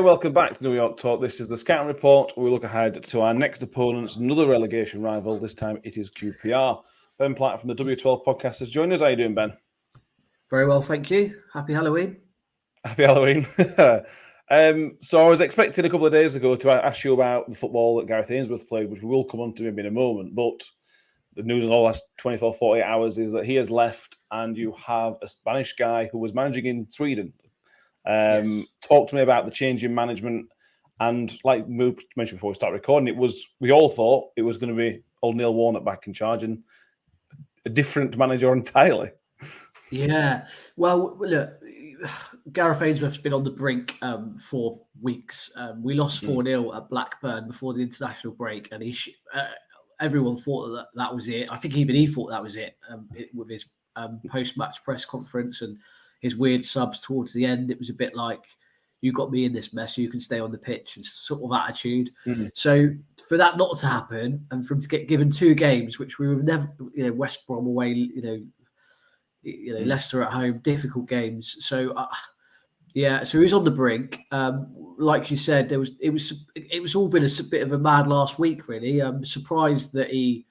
welcome back to New York Talk. This is the Scouting Report. We look ahead to our next opponents, another relegation rival. This time it is QPR. Ben Platt from the W12 podcast has joined us. How are you doing, Ben? Very well, thank you. Happy Halloween. Happy Halloween. So I was expecting a couple of days ago to ask you about the football that Gareth Ainsworths played, which we will come on to maybe in a moment. But the news in the last 24, 48 hours is that he has left and you have a Spanish guy who was managing in Sweden. Yes. Talk to me about the change in management, and like we mentioned before we start recording, we all thought it was going to be old Neil Warnock back in charge and a different manager entirely. Yeah. Well, look, Gareth Ainsworths has been on the brink for weeks. We lost 4-0 at Blackburn before the international break, and everyone thought that was it. I think even he thought that was it with his post-match press conference and his weird subs towards the end. It was a bit like, you got me in this mess, you can stay on the pitch, and sort of attitude. Mm-hmm. So for that not to happen, and for him to get given 2 games, which we were never, West Brom away, Leicester at home, difficult games. So so he was on the brink. Like you said, it was all been a bit of a mad last week, really. I'm surprised that he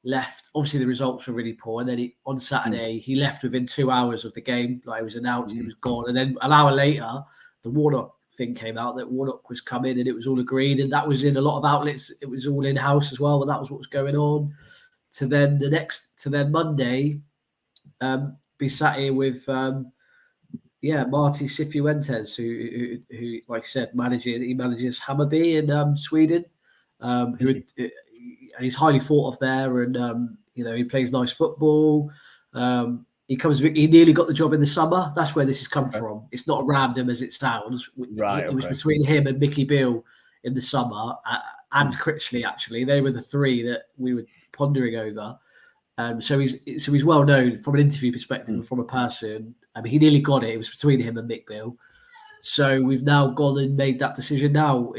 left. Obviously, the results were really poor, and then on Saturday he left within 2 hours of the game. Like, it was announced, he was gone, and then an hour later, the Warnock thing came out that Warnock was coming, and it was all agreed, and that was in a lot of outlets. It was all in house as well, but that was what was going on. To then Monday, be sat here with Martí Cifuentes, who, like I said, manages Hammarby in Sweden, and he's highly thought of there, and he plays nice football. He nearly got the job in the summer. That's where this has come from. It's not random as it sounds. It was between him and Mickey Beale in the summer, and Critchley, actually. They were the 3 that we were pondering over. So he's well known from an interview perspective and from a person. I mean, he nearly got it. It was between him and Mick Beale. So we've now gone and made that decision now.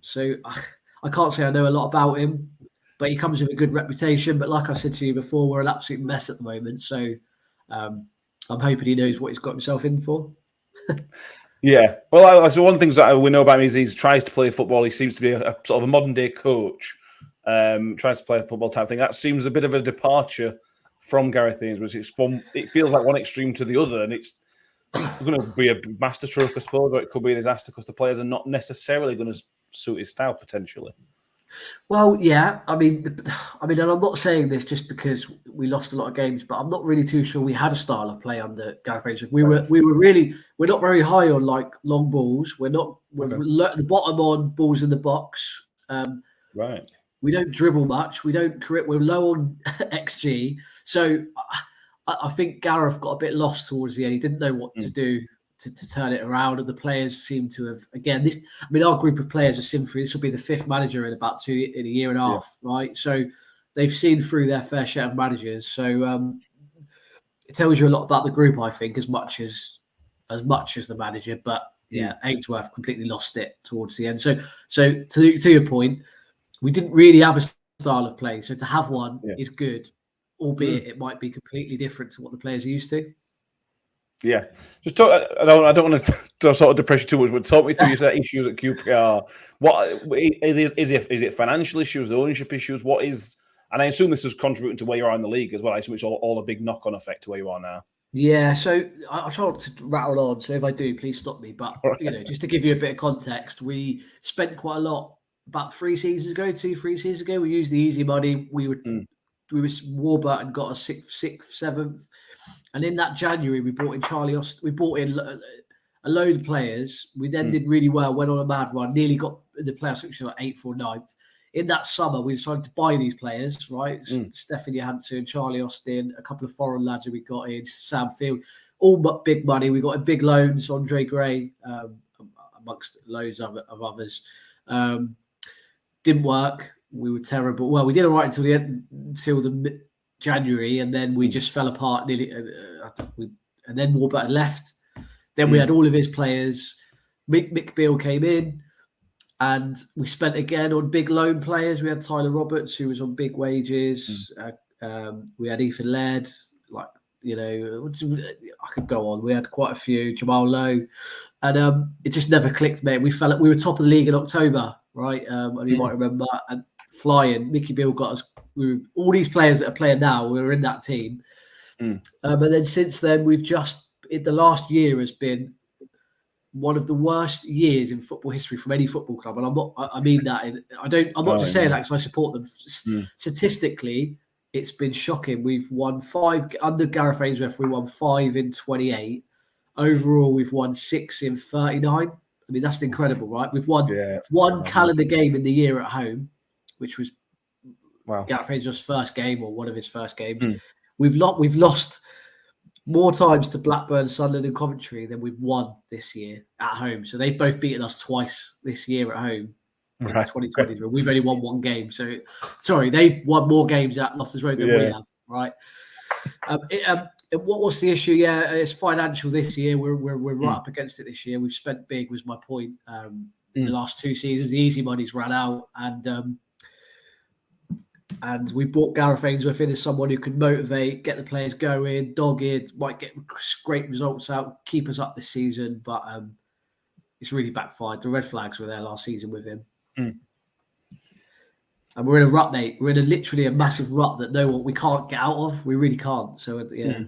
So I can't say I know a lot about him, but he comes with a good reputation. But like I said to you before, we're an absolute mess at the moment. So I'm hoping he knows what he's got himself in for. Yeah. Well, so one of the things that we know about him is he tries to play football. He seems to be a sort of a modern day coach. Tries to play a football type thing. That seems a bit of a departure from Gareth Ainsworths. It feels like one extreme to the other, and it's going to be a masterstroke, I suppose, or it could be a disaster because the players are not necessarily going to suit his style potentially. Well, yeah. I mean, and I'm not saying this just because we lost a lot of games, but I'm not really too sure we had a style of play under Gareth Ainsworths. We're not very high on like long balls. We're at the bottom on balls in the box. Right. We don't dribble much. We're low on XG. So I think Gareth got a bit lost towards the end. He didn't know what to do to turn it around. And the players seem to have, again, our group of players have seen through, this will be the 5th manager in about a year and a half, right? So they've seen through their fair share of managers. So it tells you a lot about the group, I think, as much as the manager. But yeah, Ainsworth completely lost it towards the end. So to your point, we didn't really have a style of play. So to have one is good, albeit it might be completely different to what the players are used to. Yeah. Just talk, I don't want to sort of depress you too much, but talk me through your issues at QPR. What is it financial issues, ownership issues? What is, and I assume this is contributing to where you are in the league as well. I assume it's all a big knock-on effect to where you are now. Yeah, so I'll try not to rattle on. So if I do, please stop me. But just to give you a bit of context, we spent quite a lot about 2-3 seasons ago. We used the easy money. We were Warburton got a 6th, 7th, and in that January we brought in Charlie Austin. We brought in a load of players. We then did really well. Went on a mad run. Nearly got the playoffs, which was like 8th or 9th. In that summer, we decided to buy these players, right? Stefan Johansson, Charlie Austin, a couple of foreign lads who we got in, Sam Field, all big money. We got in big loans, Andre Gray, amongst loads of others. Didn't work. We were terrible. Well, we did all right until the January, and then we just fell apart nearly. And then Warburton left. Then we had all of his players. Mick Beale came in, and we spent again on big loan players. We had Tyler Roberts, who was on big wages. We had Ethan Laird, like You know, I could go on. We had quite a few, Jamal Lowe, and it just never clicked, mate. We were top of the league in October, right? And you might remember, and flying. Mickey Beale got us. All these players that are playing now, we were in that team. But then since then, the last year has been one of the worst years in football history from any football club, and I mean that. I'm not just saying that because I support them. Statistically, it's been shocking. We've won 5 under Gareth Ainsworths. We won 5 in 28. Overall, we've won 6 in 39. I mean, that's incredible, right? We've won one calendar game in the year at home, which was Gareth Ainsworths' first game or one of his first games. We've lost more times to Blackburn, Sunderland, and Coventry than we've won this year at home. So they've both beaten us twice this year at home in 2023. We've only won 1 game. So, sorry, they've won more games at Loftus Road than we have, right? What's the issue? Yeah, it's financial this year. We're right up against it this year. We've spent big, was my point. The last 2 seasons, the easy money's ran out, and we brought Gareth Ainsworths in as someone who could motivate, get the players going, dogged, might get great results out, keep us up this season. But it's really backfired. The red flags were there last season with him. And we're in a rut, mate. We're in literally a massive rut that we can't get out of. We really can't. So, yeah.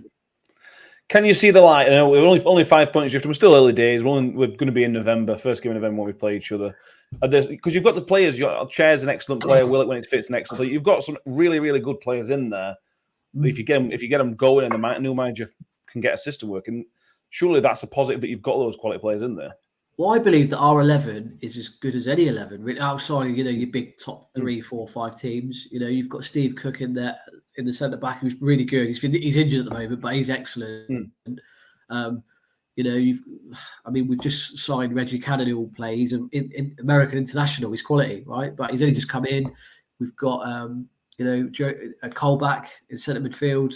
Can you see the light? I know we're only 5 points shift. We're still early days. We're going to be in November, first game in November when we play each other. Because you've got the players. Chair's an excellent player. Will it when it fits an excellent player. You've got some really, really good players in there. If you get them going, and the new manager can get a system working, surely that's a positive that you've got those quality players in there. Well, I believe that our 11 is as good as any 11. Outside of, your big top 3, 4, 5 teams, you've got Steve Cook in there in the centre back who's really good. He's injured at the moment, but he's excellent. We've just signed Reggie Cannon who will play. He's an American international. He's quality, right? But he's only just come in. We've got Colback in centre midfield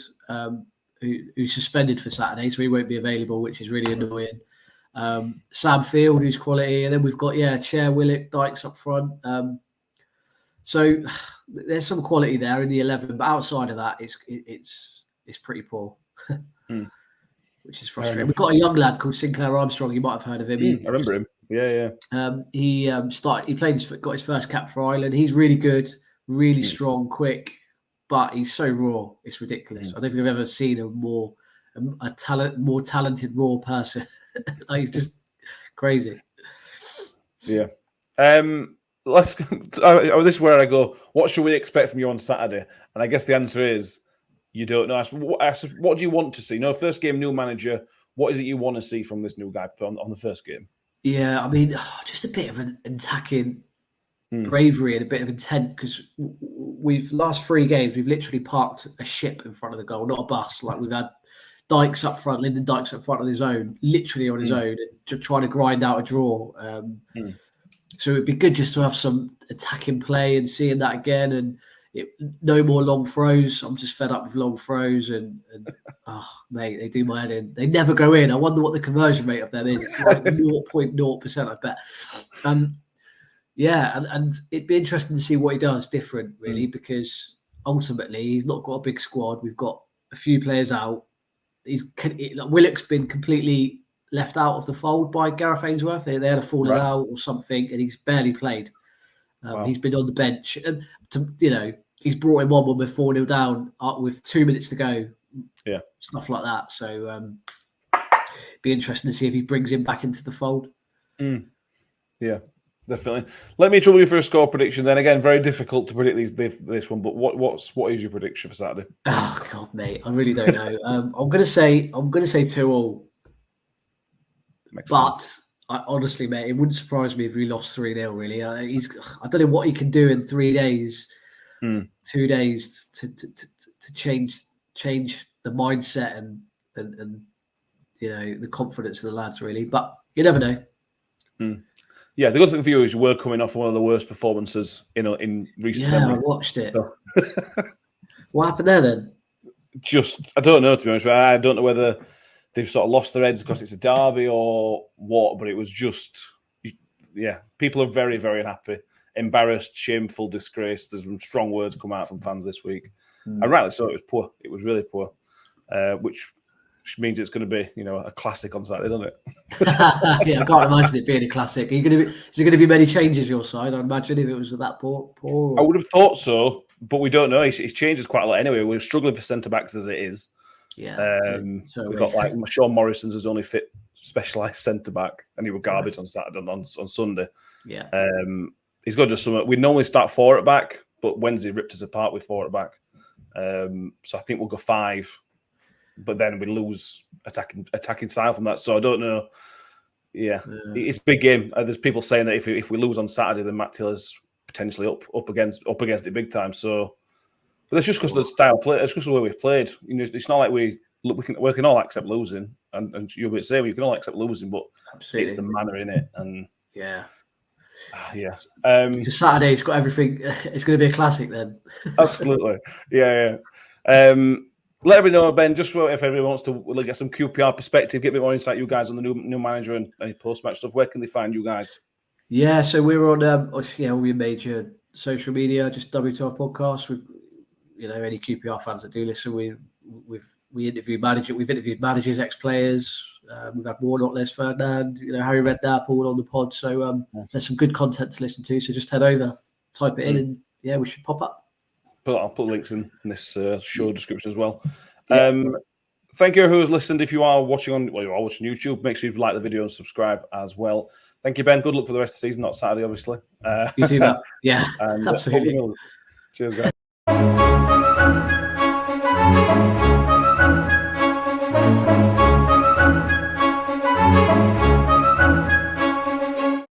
who's suspended for Saturday, so he won't be available, which is really annoying. Sam Field, who's quality, and then we've got Chair, Willock, Dykes up front. So there's some quality there in the 11, but outside of that, it's pretty poor, which is frustrating. We've got a young lad called Sinclair Armstrong. You might have heard of him. I remember him. Yeah. He got his first cap for Ireland. He's really good, really strong, quick, but he's so raw. It's ridiculous. I don't think I've ever seen a more talented raw person. He's just crazy. Yeah. This is where I go. What should we expect from you on Saturday? And I guess the answer is you don't know. What do you want to see? First game, new manager. What is it you want to see from this new guy on the first game? Yeah, I mean, just a bit of an attacking bravery and a bit of intent, because last 3 games we've literally parked a ship in front of the goal, not a bus. Like, we've had Dykes up front, Lyndon Dykes up front on his own, literally on his own, and just trying to grind out a draw. So it'd be good just to have some attacking play and seeing that again, and no more long throws. I'm just fed up with long throws, and mate, they do my head in. They never go in. I wonder what the conversion rate of them is. It's like 0.0%, I bet. And it'd be interesting to see what he does different, really, because ultimately he's not got a big squad. We've got a few players out. Willock's been completely left out of the fold by Gareth Ainsworths. They had a falling out or something, and he's barely played. He's been on the bench, and he's brought him on when we're 4-0 down with 2 minutes to go. Yeah, stuff like that. So be interesting to see if he brings him back into the fold. Yeah, definitely. Let me trouble you for a score prediction. Then again, very difficult to predict this one. But what is your prediction for Saturday? Oh God, mate, I really don't know. I'm gonna say 2-2. But I honestly, mate, it wouldn't surprise me if we lost 3-0. Really, I don't know what he can do in 3 days, 2 days to change the mindset and the confidence of the lads. Really, but you never know. Yeah, the good thing for you is we're coming off one of the worst performances in recent memory. Yeah, I watched it. So. What happened there then? I don't know, to be honest. I don't know whether they've sort of lost their heads because it's a derby or what, but it was just, people are very, very unhappy, embarrassed, shameful, disgraced. There's some strong words come out from fans this week. And rightly so, it was poor. It was really poor. which means it's going to be, a classic on Saturday, doesn't it? Yeah, I can't imagine it being a classic. Is there going to be many changes your side? I imagine if it was that poor. I would have thought so, but we don't know. It changes quite a lot anyway. We're struggling for centre backs as it is. Yeah. We've got like Sean Morrison's his only fit specialised centre back, and he was garbage on Saturday on Sunday. Yeah. He's got just something. We normally start 4 at back, but Wednesday ripped us apart with 4 at back. So I think we'll go 5, but then we lose attacking style from that. So I don't know. Yeah, it's a big game. There's people saying that if we lose on Saturday, then Matt Taylor's potentially up against it big time. So, but that's just because of the style of play. It's just the way we've played. It's not like we can all accept losing, and you'll be saying we can all accept losing, but absolutely. It's the manner in it, and yeah. Yes. So Saturday, it's got everything. It's going to be a classic then. Absolutely. Yeah. Let me know, Ben, just if everyone wants to get some QPR perspective, get a bit more insight, you guys, on the new manager and any post-match stuff. Where can they find you guys? Yeah, so we're on all your major social media, just W12 Podcast. With any QPR fans that do listen, we interview managers. We've interviewed managers, ex-players. We've had Warnock, Les Ferdinand, Harry Redknapp all on the pod. So there's some good content to listen to. So just head over, type it in, and we should pop up. I'll put links in this show description as well. Thank you who's listened. If you are watching you are watching YouTube, make sure you like the video and subscribe as well. Thank you, Ben. Good luck for the rest of the season. Not Saturday, obviously. You too, Matt. Yeah, absolutely. Cheers, guys.